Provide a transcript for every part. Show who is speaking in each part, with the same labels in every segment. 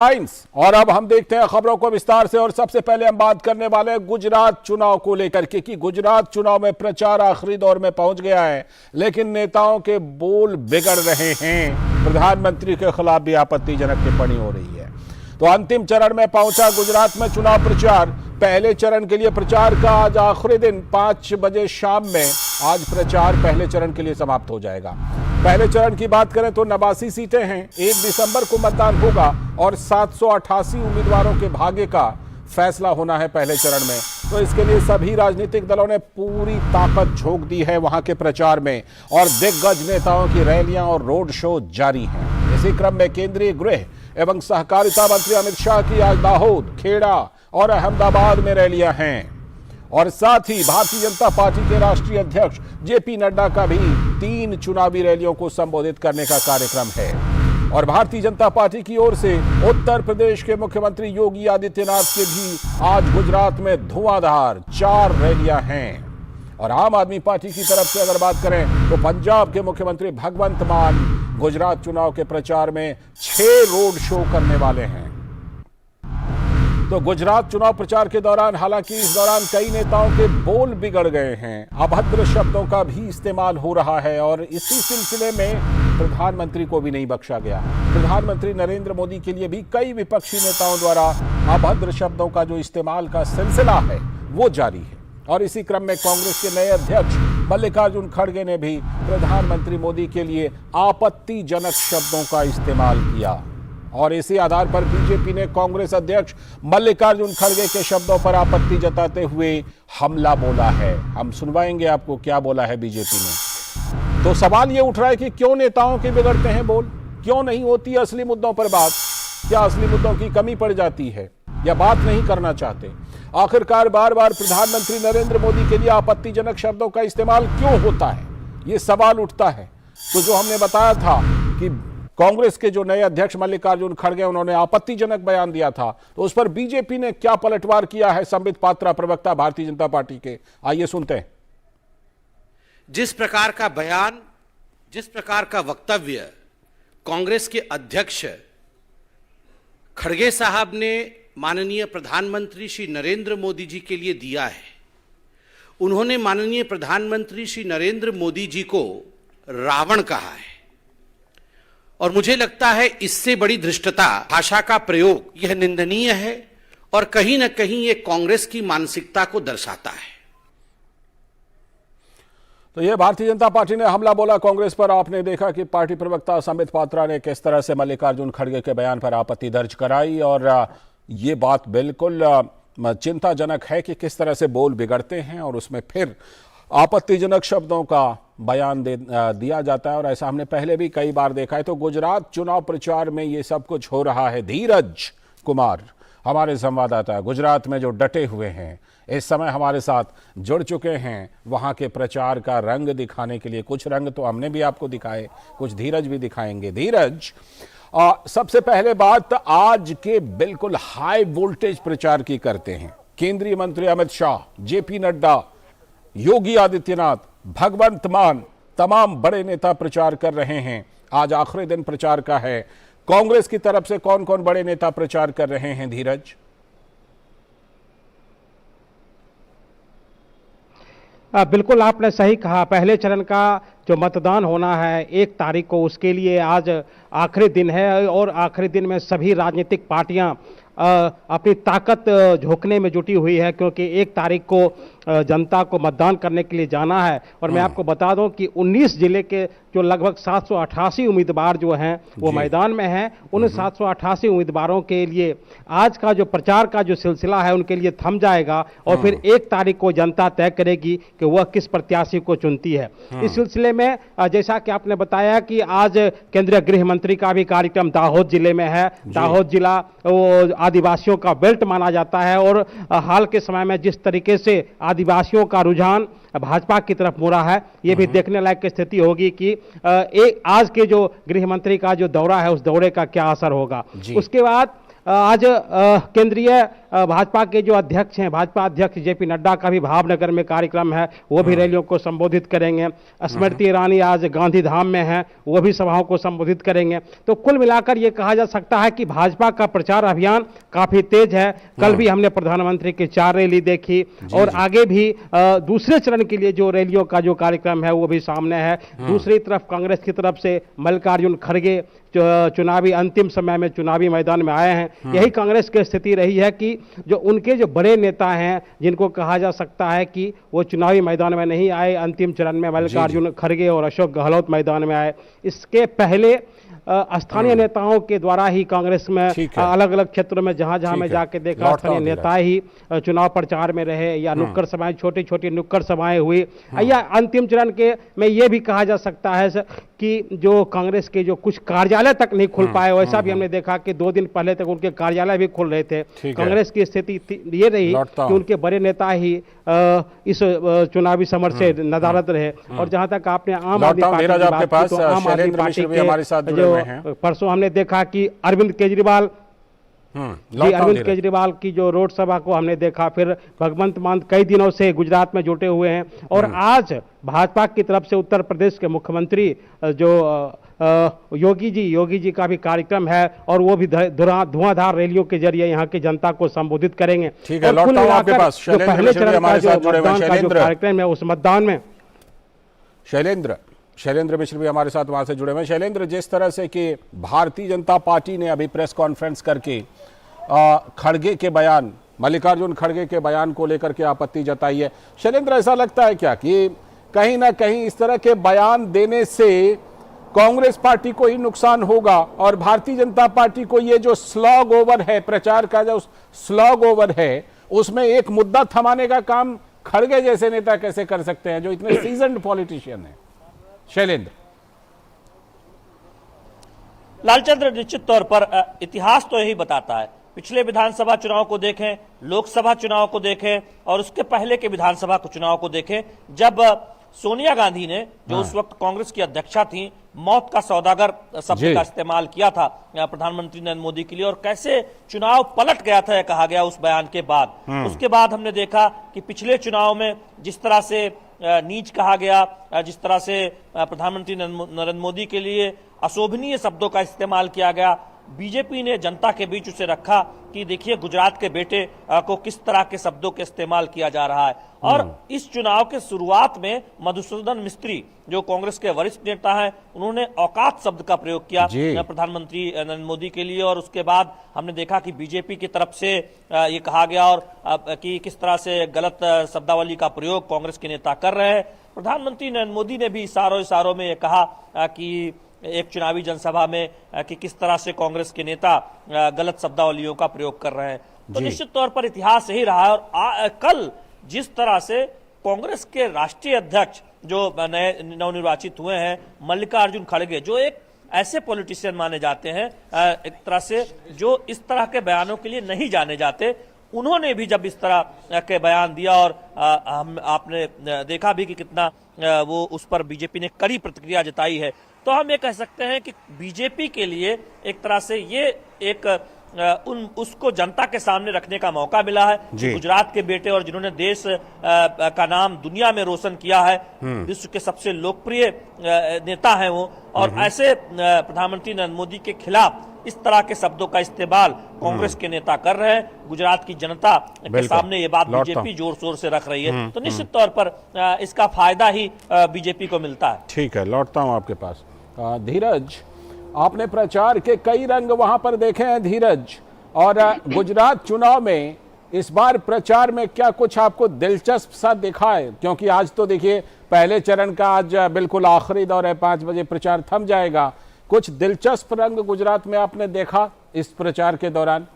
Speaker 1: Times. और अब हम देखते हैं खबरों को विस्तार से। और सबसे पहले हम बात करने वाले हैं गुजरात चुनाव को लेकर के कि गुजरात चुनाव में प्रचार आखिरी दौर में पहुंच गया है, लेकिन नेताओं के बोल बिगड़ रहे हैं। प्रधानमंत्री के खिलाफ भी आपत्तिजनक टिप्पणी हो रही है। तो अंतिम चरण में पहुंचा गुजरात में चुनाव प्रचार। पहले चरण के लिए प्रचार का आज आखिरी दिन 5 बजे शाम में आज प्रचार पहले चरण के लिए समाप्त हो जाएगा। पहले चरण की बात करें तो 89 सीटें हैं। 1 दिसंबर को मतदान होगा और 788 उम्मीदवारों के भाग्य का फैसला होना है पहले चरण में। तो इसके लिए सभी राजनीतिक दलों ने पूरी ताकत झोंक दी है वहां के प्रचार में और दिग्गज नेताओं की रैलियां और रोड शो जारी हैं। इसी क्रम में केंद्रीय गृह एवं सहकारिता मंत्री अमित शाह की आज दाहोद, खेड़ा और अहमदाबाद में रैलियां हैं। और साथ ही भारतीय जनता पार्टी के राष्ट्रीय अध्यक्ष जेपी नड्डा का भी 3 चुनावी रैलियों को संबोधित करने का कार्यक्रम है। और भारतीय जनता पार्टी की ओर से उत्तर प्रदेश के मुख्यमंत्री योगी आदित्यनाथ के भी आज गुजरात में धुआंधार 4 रैलियां हैं। और आम आदमी पार्टी की तरफ से अगर बात करें तो पंजाब के मुख्यमंत्री भगवंत मान गुजरात चुनाव के प्रचार में 6 रोड शो करने वाले हैं। तो गुजरात चुनाव प्रचार के दौरान हालांकि इस दौरान कई नेताओं के बोल बिगड़ गए हैं, अभद्र शब्दों का भी इस्तेमाल हो रहा है और इसी सिलसिले में प्रधानमंत्री को भी नहीं बख्शा गया। प्रधानमंत्री नरेंद्र मोदी के लिए भी कई विपक्षी नेताओं द्वारा अभद्र शब्दों का जो इस्तेमाल का सिलसिला है वो जारी है। और इसी क्रम में कांग्रेस के नए अध्यक्ष मल्लिकार्जुन खड़गे ने भी प्रधानमंत्री मोदी के लिए आपत्तिजनक शब्दों का इस्तेमाल किया। और इसी आधार पर बीजेपी ने कांग्रेस अध्यक्ष मल्लिकार्जुन खड़गे के शब्दों पर आपत्ति जताते हुए हमला बोला है। हम सुनवाएंगे आपको क्या बोला है बीजेपी ने। तो सवाल यह उठ रहा है कि क्यों नेताओं के बिगड़ते हैं बोल, क्यों नहीं होती असली मुद्दों पर बात? क्या असली मुद्दों की कमी पड़ जाती है या बात नहीं करना चाहते? आखिरकार बार बार प्रधानमंत्री नरेंद्र मोदी के लिए आपत्तिजनक शब्दों का इस्तेमाल क्यों होता है, यह सवाल उठता है। तो जो हमने बताया था कि कांग्रेस के जो नए अध्यक्ष मल्लिकार्जुन खड़गे उन्होंने आपत्तिजनक बयान दिया था, तो उस पर बीजेपी ने क्या पलटवार किया है संबित पात्रा प्रवक्ता भारतीय जनता पार्टी के, आइए सुनते हैं।
Speaker 2: जिस प्रकार का बयान, जिस प्रकार का वक्तव्य कांग्रेस के अध्यक्ष खड़गे साहब ने माननीय प्रधानमंत्री श्री नरेंद्र मोदी जी के लिए दिया है, उन्होंने माननीय प्रधानमंत्री श्री नरेंद्र मोदी जी को रावण कहा है। और मुझे लगता है इससे बड़ी धृष्टता भाषा का प्रयोग यह निंदनीय है और कहीं ना कहीं यह कांग्रेस की मानसिकता को दर्शाता है।
Speaker 1: तो यह भारतीय जनता पार्टी ने हमला बोला कांग्रेस पर। आपने देखा कि पार्टी प्रवक्ता संबित पात्रा ने किस तरह से मल्लिकार्जुन खड़गे के बयान पर आपत्ति दर्ज कराई और ये बात बिल्कुल चिंताजनक है कि किस तरह से बोल बिगड़ते हैं और उसमें फिर आपत्तिजनक शब्दों का बयान दिया जाता है। और ऐसा हमने पहले भी कई बार देखा है। तो गुजरात चुनाव प्रचार में ये सब कुछ हो रहा है। धीरज कुमार हमारे संवाददाता गुजरात में जो डटे हुए हैं इस समय हमारे साथ जुड़ चुके हैं वहां के प्रचार का रंग दिखाने के लिए। कुछ रंग तो हमने भी आपको दिखाए, कुछ धीरज भी दिखाएंगे। धीरज, सबसे पहले बात आज के बिल्कुल हाई वोल्टेज प्रचार की करते हैं। केंद्रीय मंत्री अमित शाह, जेपी नड्डा, योगी आदित्यनाथ, भगवंत मान, तमाम बड़े नेता प्रचार कर रहे हैं। आज आखिरी दिन प्रचार का है। कांग्रेस की तरफ से कौन कौन बड़े नेता प्रचार कर रहे हैं धीरज?
Speaker 3: बिल्कुल आपने सही कहा। पहले चरण का जो मतदान होना है 1 तारीख को, उसके लिए आज आखिरी दिन है और आखिरी दिन में सभी राजनीतिक पार्टियां अपनी ताकत झोंकने में जुटी हुई है, क्योंकि 1 तारीख को जनता को मतदान करने के लिए जाना है। और मैं आपको बता दूं कि 19 जिले के जो लगभग 788 उम्मीदवार जो हैं वो मैदान में हैं। उन 788 उम्मीदवारों के लिए आज का जो प्रचार का जो सिलसिला है उनके लिए थम जाएगा और फिर 1 तारीख को जनता तय करेगी कि वह किस प्रत्याशी को चुनती है। इस सिलसिले में जैसा कि आपने बताया कि आज केंद्रीय गृह मंत्री का भी कार्यक्रम दाहोद जिले में है। दाहोद जिला वो आदिवासियों का बेल्ट माना जाता है और हाल के समय में जिस तरीके से आदिवासियों का रुझान भाजपा की तरफ मुड़ा है, यह भी देखने लायक स्थिति होगी कि आज के जो गृह मंत्री का जो दौरा है उस दौरे का क्या असर होगा। उसके बाद आज केंद्रीय भाजपा के जो अध्यक्ष हैं, भाजपा अध्यक्ष जेपी नड्डा का भी भावनगर में कार्यक्रम है, वो भी रैलियों को संबोधित करेंगे। स्मृति ईरानी आज गांधीधाम में है, वो भी सभाओं को संबोधित करेंगे। तो कुल मिलाकर ये कहा जा सकता है कि भाजपा का प्रचार अभियान काफी तेज है। कल भी हमने प्रधानमंत्री की 4 रैली देखी और आगे भी दूसरे चरण के लिए जो रैलियों का जो कार्यक्रम है वो भी सामने है। दूसरी तरफ कांग्रेस की तरफ से मल्लिकार्जुन खड़गे चुनावी अंतिम समय में चुनावी मैदान में आए हैं। यही कांग्रेस की स्थिति रही है कि जो उनके जो बड़े नेता हैं, जिनको कहा जा सकता है कि वो चुनावी मैदान में नहीं आए, अंतिम चरण में मल्लिकार्जुन खड़गे और अशोक गहलोत मैदान में आए। इसके पहले स्थानीय नेताओं के द्वारा ही कांग्रेस में अलग अलग क्षेत्रों में जहां में जाके देखा, स्थानीय नेता ही चुनाव प्रचार में रहे या नुक्कड़ सभाएं, छोटी छोटी नुक्कड़ सभाएं हुई। या अंतिम चरण के में यह भी कहा जा सकता है कि जो कांग्रेस के जो कुछ कार्यालय तक नहीं खुल पाए, वैसा भी हमने देखा कि 2 दिन पहले तक उनके कार्यालय भी खुल रहे थे। कांग्रेस की स्थिति ये रही कि उनके बड़े नेता ही इस चुनावी समर से नदारद रहे। और जहां तक आपने आम आदमी पार्टी की बात की, तो आम आदमी पार्टी के जो परसों हमने देखा कि अरविंद केजरीवाल की जो रोड सभा को हमने देखा। फिर भगवंत मान कई दिनों से गुजरात में जुटे हुए हैं और आज भाजपा की तरफ से उत्तर प्रदेश के मुख्यमंत्री जो योगी जी का भी कार्यक्रम है और वो भी धुआंधार रैलियों के जरिए यहाँ की जनता को संबोधित करेंगे।
Speaker 1: ठीक है, लौटता हूं आपके पास।
Speaker 3: जो पहले चरण का जो मतदान का जो कार्यक्रम है, उस मतदान में
Speaker 1: शैलेंद्र मिश्र भी हमारे साथ वहां से जुड़े हुए हैं। शैलेंद्र, जिस तरह से कि भारतीय जनता पार्टी ने अभी प्रेस कॉन्फ्रेंस करके खड़गे के बयान, मल्लिकार्जुन खड़गे के बयान को लेकर के आपत्ति जताई है, शैलेंद्र ऐसा लगता है क्या कि कहीं ना कहीं इस तरह के बयान देने से कांग्रेस पार्टी को ही नुकसान होगा और भारतीय जनता पार्टी को ये जो स्लॉग ओवर है, प्रचार का जो स्लॉग ओवर है, उसमें एक मुद्दा थमाने का काम खड़गे जैसे नेता कैसे कर सकते हैं जो इतने सीजन्ड पॉलिटिशियन है? शैलेंद्र।
Speaker 4: लालचंद्र, निश्चित तौर पर इतिहास तो यही बताता है। पिछले विधानसभा चुनाव को देखें, लोकसभा चुनाव को देखें और उसके पहले के विधानसभा चुनाव को देखें, जब सोनिया गांधी ने, जो उस वक्त कांग्रेस की अध्यक्षा थी, मौत का सौदागर शब्द का इस्तेमाल किया था प्रधानमंत्री नरेंद्र मोदी के लिए और कैसे चुनाव पलट गया था, कहा गया उस बयान के बाद। उसके बाद हमने देखा कि पिछले चुनाव में जिस तरह से नीच कहा गया, जिस तरह से प्रधानमंत्री नरेंद्र मोदी के लिए अशोभनीय शब्दों का इस्तेमाल किया गया, बीजेपी ने जनता के बीच उसे रखा कि देखिए गुजरात के बेटे को किस तरह के शब्दों के इस्तेमाल किया जा रहा है। और इस चुनाव के शुरुआत में मधुसूदन मिस्त्री, जो कांग्रेस के वरिष्ठ नेता हैं, उन्होंने औकात शब्द का प्रयोग किया प्रधानमंत्री नरेंद्र मोदी के लिए। और उसके बाद हमने देखा कि बीजेपी की तरफ से ये कहा गया और कि किस तरह से गलत शब्दावली का प्रयोग कांग्रेस के नेता कर रहे हैं। प्रधानमंत्री नरेंद्र मोदी ने भी इशारों में ये कहा कि एक चुनावी जनसभा में कि किस तरह से कांग्रेस के नेता गलत शब्दावलियों का प्रयोग कर रहे हैं। तो निश्चित तौर पर इतिहास यही रहा है। और कल जिस तरह से कांग्रेस के राष्ट्रीय अध्यक्ष जो नए नवनिर्वाचित हुए हैं, मल्लिकार्जुन खड़गे, जो एक ऐसे पॉलिटिशियन माने जाते हैं एक तरह से जो इस तरह के बयानों के लिए नहीं जाने जाते, उन्होंने भी जब इस तरह के बयान दिया और आपने देखा भी कि कितना वो उस पर बीजेपी ने कड़ी प्रतिक्रिया जताई है। तो हम ये कह सकते हैं कि बीजेपी के लिए एक तरह से ये एक उसको जनता के सामने रखने का मौका मिला है। गुजरात के बेटे और जिन्होंने देश का नाम दुनिया में रोशन किया है, विश्व के सबसे लोकप्रिय नेता हैं वो, और ऐसे प्रधानमंत्री नरेंद्र मोदी के खिलाफ इस तरह के शब्दों का इस्तेमाल कांग्रेस के नेता कर रहे हैं। गुजरात की जनता के सामने ये बात बीजेपी जोर शोर से रख रही है। तो निश्चित तौर पर इसका फायदा ही बीजेपी को मिलता है।
Speaker 1: ठीक है, लौटता हूं आपके पास। धीरज, आपने प्रचार के कई रंग वहां पर देखे हैं धीरज, और गुजरात चुनाव में इस बार प्रचार में क्या कुछ आपको दिलचस्प सा दिखा है? क्योंकि आज तो देखिए पहले चरण का आज बिल्कुल आखिरी दौर है, 5 बजे प्रचार थम जाएगा। कुछ दिलचस्प रंग गुजरात में आपने देखा इस प्रचार के दौरान?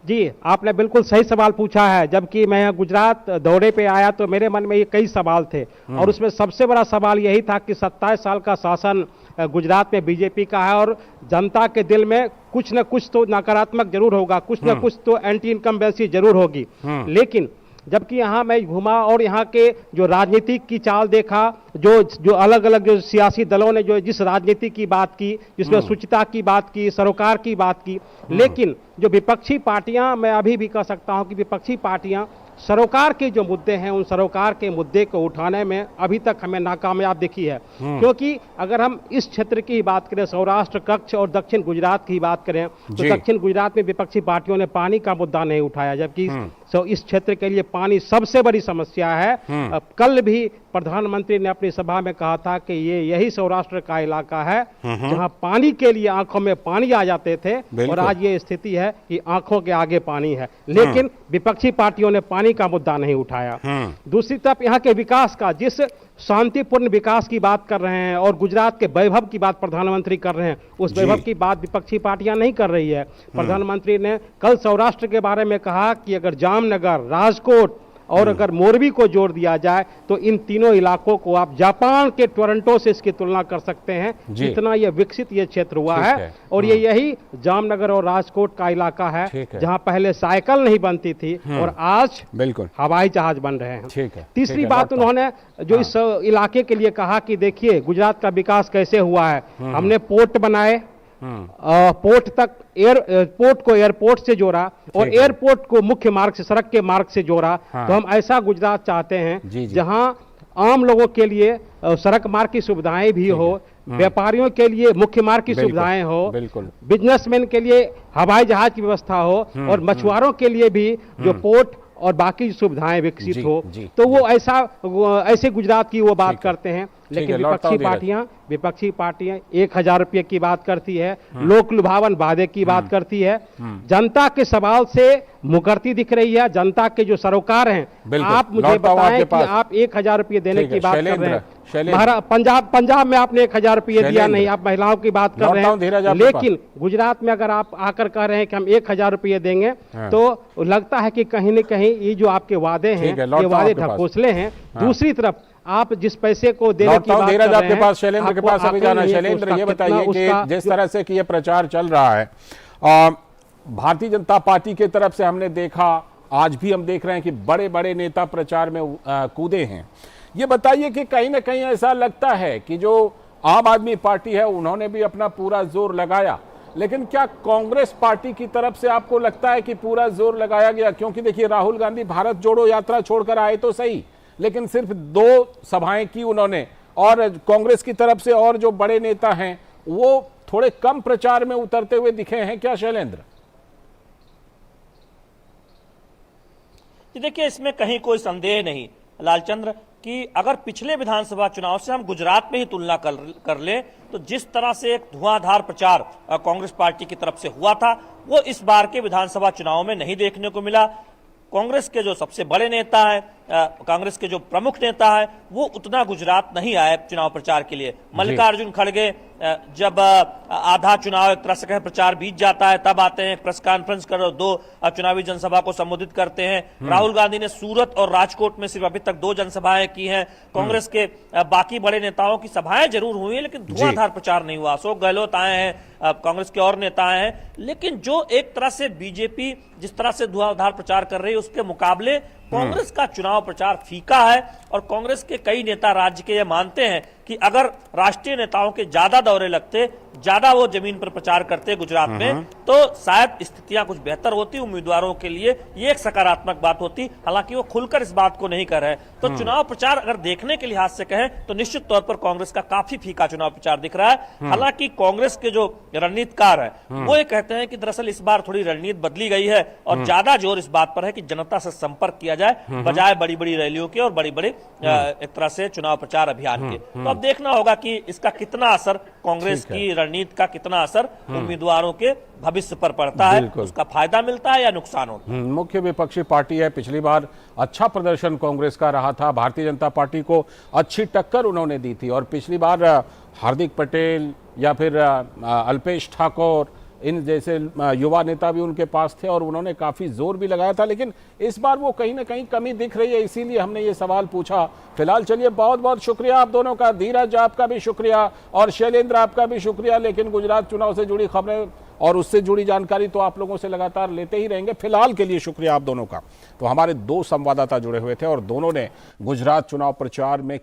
Speaker 3: जी, आपने बिल्कुल सही सवाल पूछा है। जबकि मैं गुजरात दौरे पे आया तो मेरे मन में ये कई सवाल थे और उसमें सबसे बड़ा सवाल यही था कि 27 साल का शासन गुजरात में बीजेपी का है और जनता के दिल में कुछ न कुछ तो नकारात्मक जरूर होगा, कुछ न कुछ तो एंटी इनकम्बेंसी जरूर होगी। लेकिन जबकि यहाँ मैं घूमा और यहाँ के जो राजनीतिक की चाल देखा, जो अलग अलग जो सियासी दलों ने जो जिस राजनीति की बात की, जिसमें शुचिता की बात की, सरोकार की बात की, लेकिन जो विपक्षी पार्टियां, मैं अभी भी कह सकता हूं कि विपक्षी पार्टियां सरोकार के जो मुद्दे हैं उन सरोकार के मुद्दे को उठाने में अभी तक हमें नाकामयाब दिखी है। क्योंकि अगर हम इस क्षेत्र की बात करें, सौराष्ट्र कच्छ और दक्षिण गुजरात की बात करें, तो दक्षिण गुजरात में विपक्षी पार्टियों ने पानी का मुद्दा नहीं उठाया, जबकि इस क्षेत्र के लिए पानी सबसे बड़ी समस्या है। कल भी प्रधानमंत्री ने अपनी सभा में कहा था कि यही सौराष्ट्र का इलाका है जहां पानी के लिए आंखों में पानी आ जाते थे, और आज ये स्थिति है कि आंखों के आगे पानी है। लेकिन विपक्षी पार्टियों ने पानी का मुद्दा नहीं उठाया। दूसरी तरफ यहाँ के विकास का, जिस शांतिपूर्ण विकास की बात कर रहे हैं और गुजरात के वैभव की बात प्रधानमंत्री कर रहे हैं, उस वैभव की बात विपक्षी पार्टियां नहीं कर रही है। प्रधानमंत्री ने कल सौराष्ट्र के बारे में कहा कि अगर जामनगर, राजकोट और अगर मोरबी को जोड़ दिया जाए तो इन तीनों इलाकों को आप जापान के टोरंटो से इसकी तुलना कर सकते हैं, जितना ये विकसित ये क्षेत्र हुआ है। और ये यही जामनगर और राजकोट का इलाका है जहां पहले साइकिल नहीं बनती थी और आज बिल्कुल हवाई जहाज बन रहे हैं। तीसरी बात उन्होंने जो इस इलाके के लिए कहा कि देखिए गुजरात का विकास कैसे हुआ है, हमने पोर्ट बनाए, पोर्ट तक एयरपोर्ट को एयरपोर्ट से जोड़ा और एयरपोर्ट को मुख्य मार्ग से, सड़क के मार्ग से जोड़ा। तो हम ऐसा गुजरात चाहते हैं जहां आम लोगों के लिए सड़क मार्ग की सुविधाएं भी हो, व्यापारियों के लिए मुख्य मार्ग की सुविधाएं हो, बिजनेसमैन के लिए हवाई जहाज की व्यवस्था हो, और मछुआरों के लिए भी जो पोर्ट और बाकी सुविधाएं विकसित हो। तो वो ऐसे गुजरात की वो बात करते हैं। लेकिन विपक्षी पार्टियां 1000 रुपये की बात करती है, लोक लुभावन वादे की बात करती है, जनता के सवाल से मुकरती दिख रही है। जनता के जो सरोकार हैं, आप मुझे बताएं कि आप 1000 रुपये देने की बात कर रहे हैं। पंजाब में आपने 1000 रुपये दिया नहीं, आप महिलाओं की बात कर रहे हैं। लेकिन गुजरात में अगर आप आकर कह रहे हैं कि हम 1000 रुपये देंगे, तो लगता है कि कहीं न कहीं ये जो आपके वादे हैं, ये वादे ढकोसले हैं। दूसरी तरफ आप जिस पैसे को देने की बात कर रहे हैं,
Speaker 1: आपके पास शैलेंद्र के पास अभी जाना है। शैलेंद्र, ये बताइए कि जिस तरह से कि ये प्रचार चल रहा है, भारतीय जनता पार्टी की तरफ से हमने देखा, आज भी हम देख रहे हैं कि बड़े बड़े नेता प्रचार में कूदे हैं। ये बताइए कि कहीं ना कहीं ऐसा लगता है कि जो आम आदमी पार्टी है उन्होंने भी अपना पूरा जोर लगाया, लेकिन क्या कांग्रेस पार्टी की तरफ से आपको लगता है कि पूरा जोर लगाया गया? क्योंकि देखिए, राहुल गांधी भारत जोड़ो यात्रा छोड़कर आए तो सही, लेकिन सिर्फ 2 सभाएं की उन्होंने, और कांग्रेस की तरफ से और जो बड़े नेता हैं वो थोड़े कम प्रचार में उतरते हुए दिखे हैं क्या शैलेंद्र?
Speaker 4: देखिए, इसमें कहीं कोई संदेह नहीं लालचंद्र कि अगर पिछले विधानसभा चुनाव से हम गुजरात में ही तुलना कर ले, तो जिस तरह से एक धुआंधार प्रचार कांग्रेस पार्टी की तरफ से हुआ था, वो इस बार के विधानसभा चुनाव में नहीं देखने को मिला। कांग्रेस के जो सबसे बड़े नेता है, कांग्रेस के जो प्रमुख नेता है, वो उतना गुजरात नहीं आए चुनाव प्रचार के लिए। मल्लिकार्जुन खड़गे जब आधा चुनाव एक तरह से कहें प्रचार बीत जाता है, तब आते हैं, प्रेस कॉन्फ्रेंस कर 2 चुनावी जनसभा को संबोधित करते हैं। राहुल गांधी ने सूरत और राजकोट में सिर्फ अभी तक 2 जनसभाएं की हैं। कांग्रेस के बाकी बड़े नेताओं की सभाएं जरूर हुई हैं, लेकिन धुआंधार प्रचार नहीं हुआ। अशोक गहलोत आए हैं, कांग्रेस के और नेता आए हैं, लेकिन जो एक तरह से बीजेपी जिस तरह से धुआंधार प्रचार कर रही है, उसके मुकाबले कांग्रेस का चुनाव प्रचार फीका है। और कांग्रेस के कई नेता राज्य के ये मानते हैं कि अगर राष्ट्रीय नेताओं के ज्यादा दौरे लगते, ज्यादा वो जमीन पर प्रचार करते गुजरात में, तो शायद स्थितियां कुछ बेहतर होती उम्मीदवारों के लिए। ये एक सकारात्मक बात होती। हालांकि वो खुलकर इस बात को नहीं कर रहे। तो चुनाव प्रचार अगर देखने के लिहाज से कहें तो निश्चित तौर पर कांग्रेस का काफी फीका चुनाव प्रचार दिख रहा है। हालांकि कांग्रेस के जो रणनीतिकार है वो ये कहते हैं कि दरअसल इस बार थोड़ी रणनीति बदली गई है और ज्यादा जोर इस बात पर है कि जनता से संपर्क किया जाए, बजाय बड़ी बड़ी रैलियों के और बड़ी बड़ी एक तरह से चुनाव प्रचार अभियान के। तो अब देखना होगा कि इसका कितना असर, कांग्रेस की रणनीति का कितना असर उम्मीदवारों के भविष्य पर पड़ता है, उसका फायदा मिलता है या नुकसान होता है।
Speaker 1: मुख्य विपक्षी पार्टी है, पिछली बार अच्छा प्रदर्शन कांग्रेस का रहा था, भारतीय जनता पार्टी को अच्छी टक्कर उन्होंने दी थी, और पिछली बार हार्दिक पटेल या फिर अल्पेश ठाकोर इन जैसे युवा नेता भी उनके पास थे और उन्होंने काफी जोर भी लगाया था। लेकिन इस बार वो कहीं ना कहीं कमी दिख रही है, इसीलिए हमने ये सवाल पूछा। फिलहाल चलिए, बहुत बहुत शुक्रिया आप दोनों का। धीरज, आपका भी शुक्रिया, और शैलेंद्र, आपका भी शुक्रिया। लेकिन गुजरात चुनाव से जुड़ी खबरें और उससे जुड़ी जानकारी तो आप लोगों से लगातार लेते ही रहेंगे। फिलहाल के लिए शुक्रिया आप दोनों का। तो हमारे दो संवाददाता जुड़े हुए थे और दोनों ने गुजरात चुनाव प्रचार में